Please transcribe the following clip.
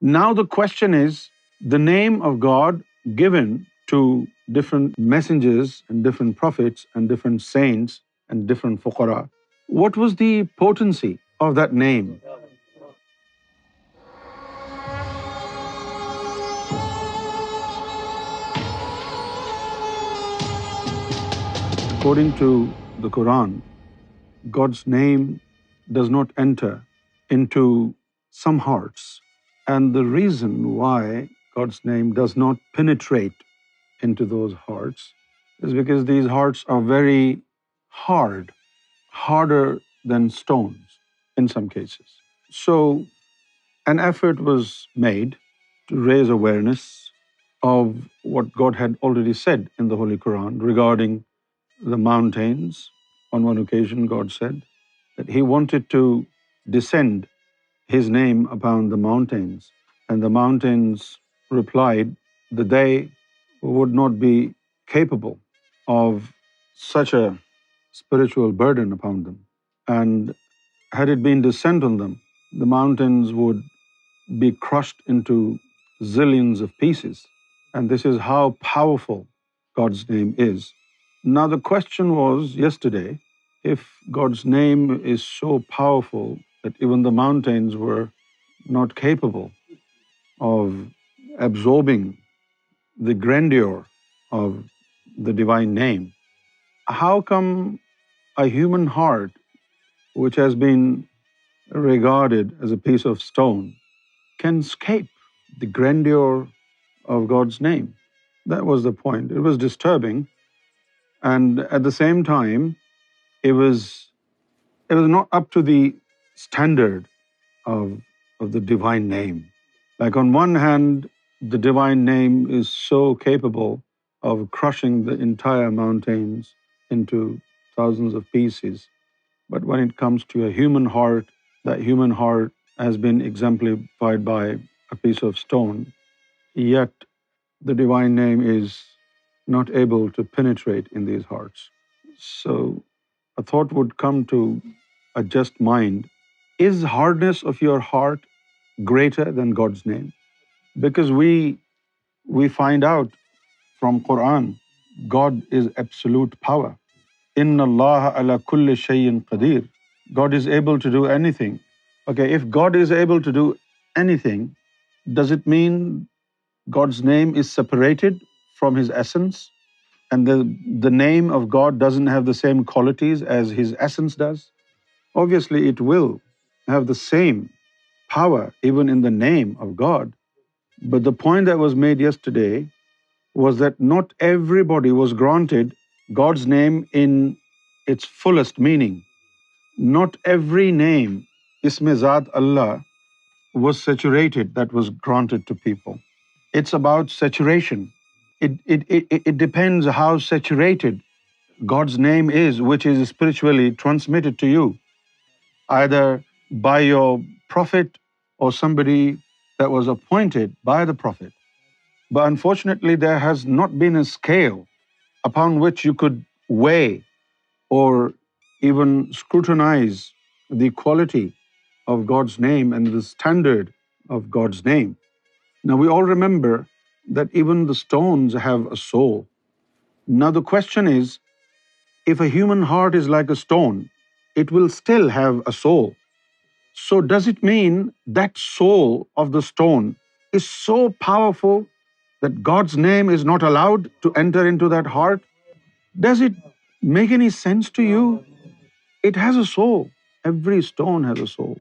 Now the question is, the name of God given to different messengers and different prophets and different saints and different fuqara, what was the potency of that name? According to the Quran, God's name does not enter into some hearts. And the reason why God's name does not penetrate into those hearts is because these hearts are very hard, harder than stones in some cases. So an effort was made to raise awareness of what God had already said in the Holy Quran regarding the mountains. On one occasion, God said that He wanted to descend His name upon the mountains, and the mountains replied that they would not be capable of such a spiritual burden upon them. And had it been descent on them, the mountains would be crushed into zillions of pieces. And this is how powerful God's name is. Now, the question was yesterday, if God's name is so powerful that even the mountains were not capable of absorbing the grandeur of the divine name, how come a human heart, which has been regarded as a piece of stone, can escape the grandeur of God's name? That was the point. It was disturbing, and at the same time, it was not up to the standard of the divine name. Like, on one hand, the divine name is so capable of crushing the entire mountains into thousands of pieces. But when it comes to a human heart, that human heart has been exemplified by a piece of stone, yet the divine name is not able to penetrate in these hearts. So a thought would come to a just mind: is hardness of your heart greater than God's name? Because we find out from Quran, God is absolute power. Inna Allah ala kulli shay'in qadir. God is able to do anything. Okay, if God is able to do anything, does it mean God's name is separated from His essence, and the name of God doesn't have the same qualities as His essence does? Obviously, it will have the same power even in the name of God. But the point that was made yesterday was that not everybody was granted God's name in its fullest meaning. Not every name, Isme Zat Allah, was saturated, that was granted to people. It's about saturation. It depends how saturated God's name is, which is spiritually transmitted to you, either by your prophet or somebody that was appointed by the prophet. But unfortunately, there has not been a scale upon which you could weigh or even scrutinize the quality of God's name and the standard of God's name. Now, we all remember that even the stones have a soul. Now, the question is, if a human heart is like a stone, it will still have a soul. So does it mean that soul of the stone is so powerful that God's name is not allowed to enter into that heart? Does it make any sense to you? It has a soul. Every stone has a soul.